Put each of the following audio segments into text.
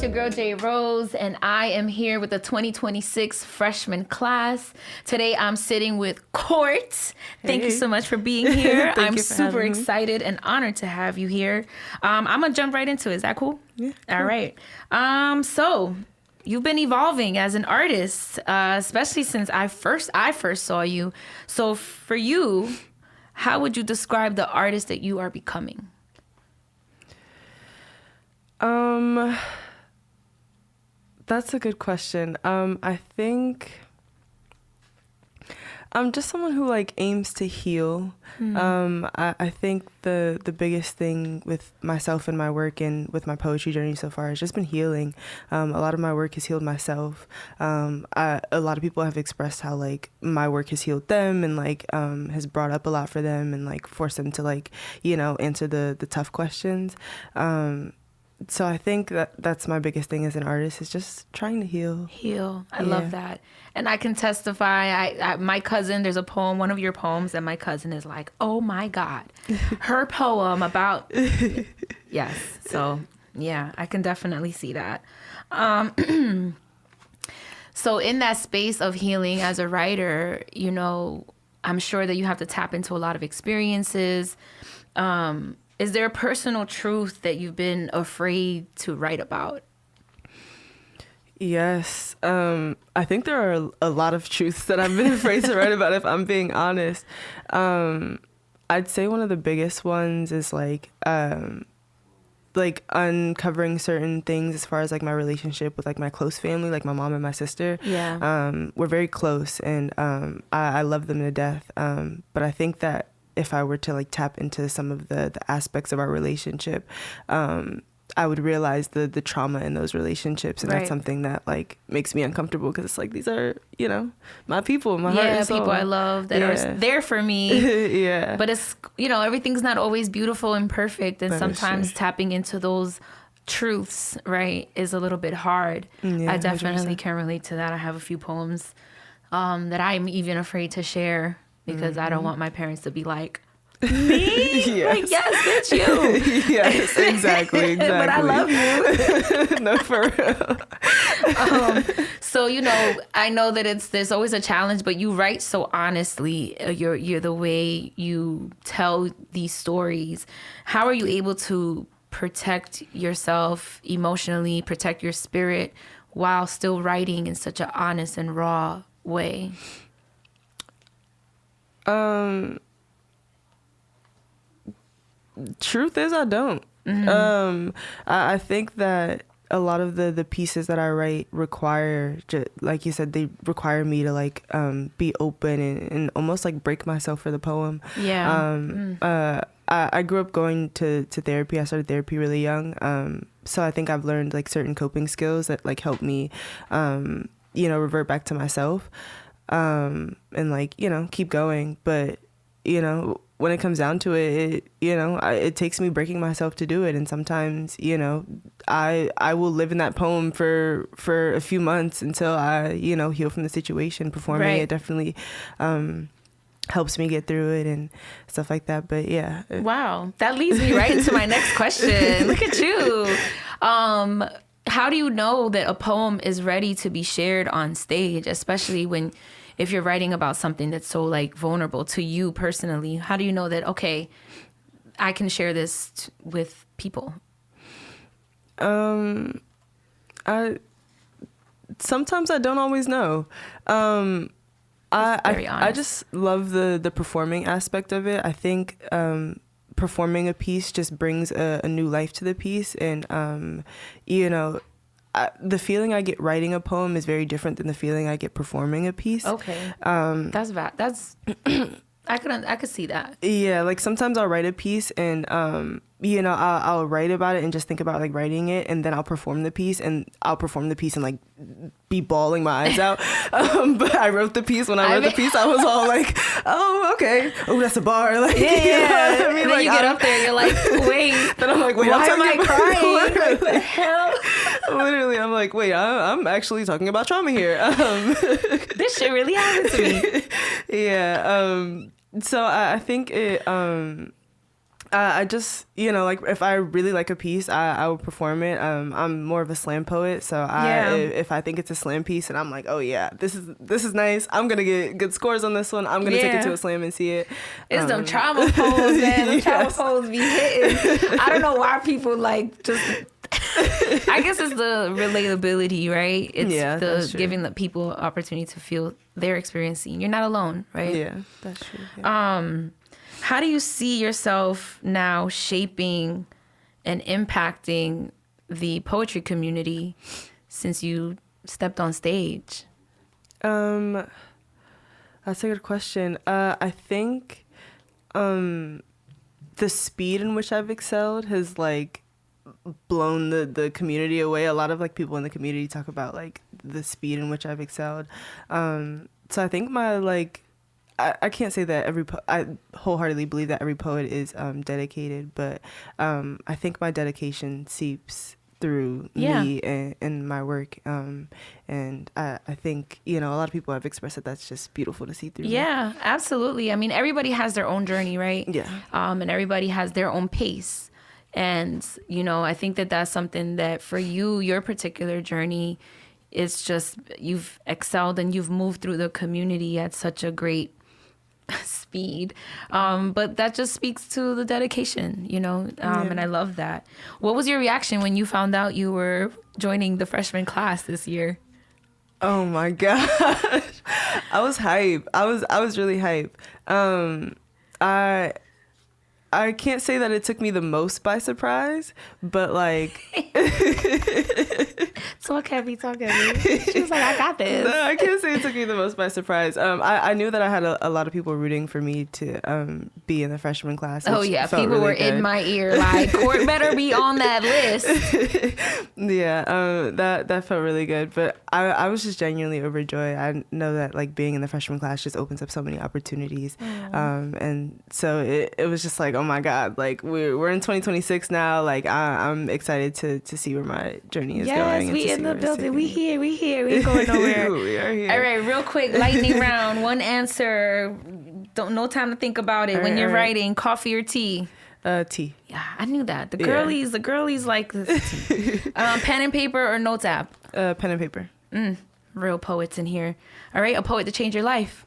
it's your girl J Rose, and I am here with the 2026 freshman class. Today I'm sitting with Court. Thank you so much for being here. I'm super excited and honored to have you here. I'm gonna jump right into it. Is that cool? Yeah. All right. So you've been evolving as an artist, especially since I first saw you. So for you, how would you describe the artist that you are becoming? That's a good question. I think I'm just someone who aims to heal. I think the biggest thing with myself and my work and with my poetry journey so far has just been healing. A lot of my work has healed myself. A lot of people have expressed how my work has healed them and has brought up a lot for them and forced them to answer the tough questions. So I think that's my biggest thing as an artist is just trying to heal. I love that. And I can testify. My cousin, there's a poem, one of your poems, and my cousin is like, oh my God, her poem about, yes. So yeah, I can definitely see that. So in that space of healing as a writer, I'm sure that you have to tap into a lot of experiences. Is there a personal truth that you've been afraid to write about? Yes. I think there are a lot of truths that I've been afraid to write about, if I'm being honest. I'd say one of the biggest ones is uncovering certain things as far as my relationship with my close family, my mom and my sister. Yeah. We're very close and I love them to death. But I think that if I were to tap into some of the aspects of our relationship, I would realize the trauma in those relationships. And right. That's something that makes me uncomfortable because it's these are, my people, my heart and soul. People I love that are there for me. Yeah. But it's, everything's not always beautiful and perfect. And that sometimes tapping into those truths, right, is a little bit hard. Yeah, I definitely 100%. can relate to that. I have a few poems that I'm even afraid to share because I don't want my parents to be like, me? Yes. Yes, bitch, you. Yes, exactly. But I love you. No, for real. So, I know that there's always a challenge, but you write so honestly. You're the way you tell these stories. How are you able to protect yourself emotionally, protect your spirit while still writing in such an honest and raw way? Truth is I don't. I think that a lot of the pieces that I write require, like you said, they require me to be open and almost break myself for the poem. Yeah. I grew up going to therapy. I started therapy really young. So I think I've learned certain coping skills that help me, revert back to myself, and keep going. But, when it comes down to it, it takes me breaking myself to do it. And sometimes, I will live in that poem for a few months until I, heal from the situation. Performing it definitely helps me get through it and stuff like that. But yeah. Wow. That leads me right into my next question. Look at you. How do you know that a poem is ready to be shared on stage, especially if you're writing about something that's so vulnerable to you personally? How do you know that, okay, I can share this with people? Sometimes I don't always know. I just love the performing aspect of it. I think performing a piece just brings a new life to the piece. And, the feeling I get writing a poem is very different than the feeling I get performing a piece. Okay. That's I could see that. Yeah, sometimes I'll write a piece and I'll write about it and just think about writing it, and then I'll perform the piece and be bawling my eyes out. But I wrote the piece. When I wrote the piece, I was all oh, okay. Oh, that's a bar. Yeah. I mean? And then you get up there, you're wait. Then I'm wait, why am I crying? What the hell? Literally, I'm wait, I'm actually talking about trauma here. This shit really happened to me. Yeah. So I think it, I just, like if I really like a piece, I will perform it. I'm more of a slam poet, so if I think it's a slam piece and I'm like, oh yeah, this is nice, I'm gonna get good scores on this one. I'm gonna take it to a slam and see it. It's them trauma poems, man. Them trauma poems be hitting. I don't know why people like just. I guess it's the relatability, right? It's the giving the people opportunity to feel their experiencing. You're not alone, right? Yeah, that's true. Yeah. How do you see yourself now shaping and impacting the poetry community since you stepped on stage? That's a good question. I think the speed in which I've excelled has like blown the community away. A lot of like people in the community talk about like the speed in which I've excelled. So I think my like I can't say that I wholeheartly believe that every poet is dedicated, but I think my dedication seeps through me and my work, and I think a lot of people have expressed that that's just beautiful to see through. Yeah, absolutely. I mean, everybody has their own journey, right? Yeah. And everybody has their own pace, and I think that that's something that for you, your particular journey, it's just you've excelled and you've moved through the community at such a great speed, but that just speaks to the dedication, and I love that. What was your reaction when you found out you were joining the freshman class this year? Oh my gosh, I was hype. I was really hype. I can't say that it took me the most by surprise, but like talk heavy. She was like, I got this. No, I can't say it took me the most by surprise. I knew that I had a lot of people rooting for me to be in the freshman class. Oh yeah, people really were good. In my ear like, Court better be on that list. Yeah, that felt really good. But I was just genuinely overjoyed. I know that like being in the freshman class just opens up so many opportunities. And so it was just like, oh my God, like we're in 2026 now. Like I'm excited to see where my journey is going. Yes, we in the building. We here. We ain't going nowhere. We are here. All right, real quick, lightning round. One answer. No time to think about it. When you're writing, coffee or tea? Tea. Yeah, I knew that. The girlies like this tea. Pen and paper or notes app? Pen and paper. Real poets in here. All right, a poet to change your life.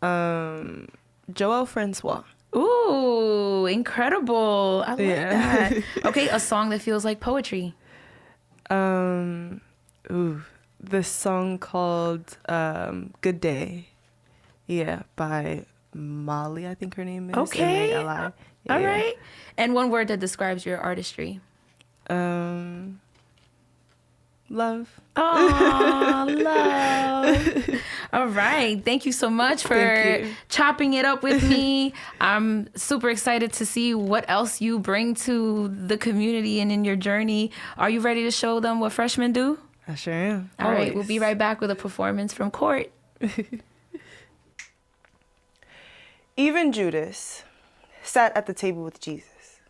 Joel Francois. Ooh, incredible. I like that. Okay, a song that feels like poetry. This song called Good Day. Yeah, by Molly, I think her name is. Okay. M-A-L-I. All right. And one word that describes your artistry. Love. Oh, love. All right. Thank you so much for chopping it up with me. I'm super excited to see what else you bring to the community and in your journey. Are you ready to show them what freshmen do? I sure am. All right. We'll be right back with a performance from Court. Even Judas sat at the table with Jesus.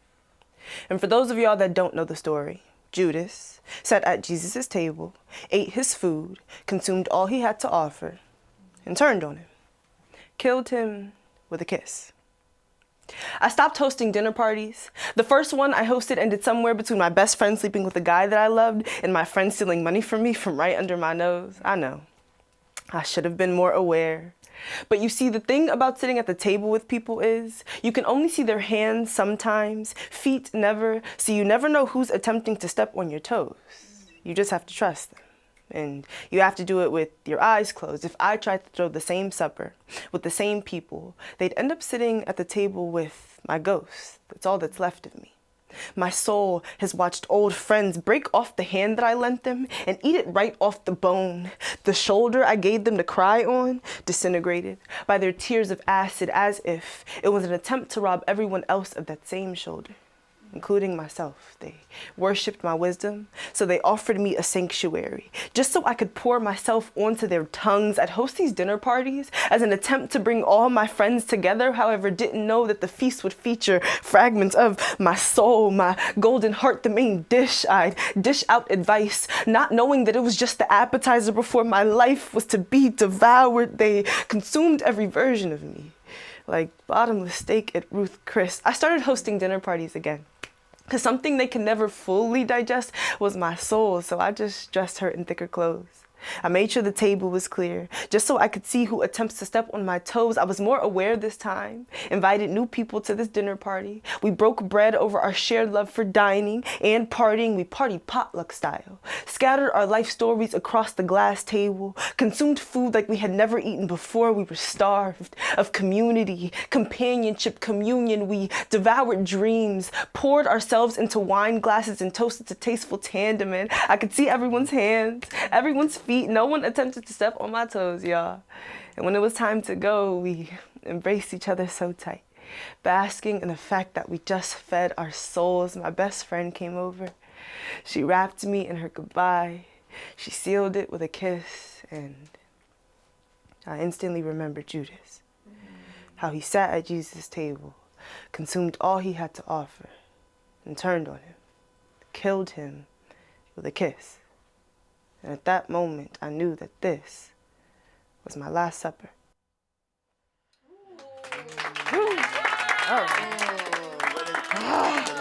And for those of y'all that don't know the story, Judas sat at Jesus' table, ate his food, consumed all he had to offer, and turned on him. Killed him with a kiss. I stopped hosting dinner parties. The first one I hosted ended somewhere between my best friend sleeping with a guy that I loved and my friend stealing money from me from right under my nose. I know. I should have been more aware. But you see, the thing about sitting at the table with people is you can only see their hands sometimes, feet never, so you never know who's attempting to step on your toes. You just have to trust them. And you have to do it with your eyes closed. If I tried to throw the same supper with the same people, they'd end up sitting at the table with my ghost. That's all that's left of me. My soul has watched old friends break off the hand that I lent them and eat it right off the bone. The shoulder I gave them to cry on disintegrated by their tears of acid as if it was an attempt to rob everyone else of that same shoulder, including myself. They worshipped my wisdom, so they offered me a sanctuary, just so I could pour myself onto their tongues. I'd host these dinner parties as an attempt to bring all my friends together, however, didn't know that the feast would feature fragments of my soul, my golden heart, the main dish. I'd dish out advice, not knowing that it was just the appetizer before my life was to be devoured. They consumed every version of me. like bottomless steak at Ruth Chris. I started hosting dinner parties again. Because something they can never fully digest was my soul, so I just dressed her in thicker clothes. I made sure the table was clear, just so I could see who attempts to step on my toes. I was more aware this time, invited new people to this dinner party. We broke bread over our shared love for dining and partying. We partied potluck style, scattered our life stories across the glass table, consumed food like we had never eaten before. We were starved of community, companionship, communion. We devoured dreams, poured ourselves into wine glasses and toasted to tasteful tandem. And I could see everyone's hands, everyone's feet. No one attempted to step on my toes, y'all. And when it was time to go, we embraced each other so tight, basking in the fact that we just fed our souls. My best friend came over. She wrapped me in her goodbye. She sealed it with a kiss, and I instantly remembered Judas, how he sat at Jesus' table, consumed all he had to offer, and turned on him, killed him with a kiss. And at that moment, I knew that this was my last supper. Ooh. Oh.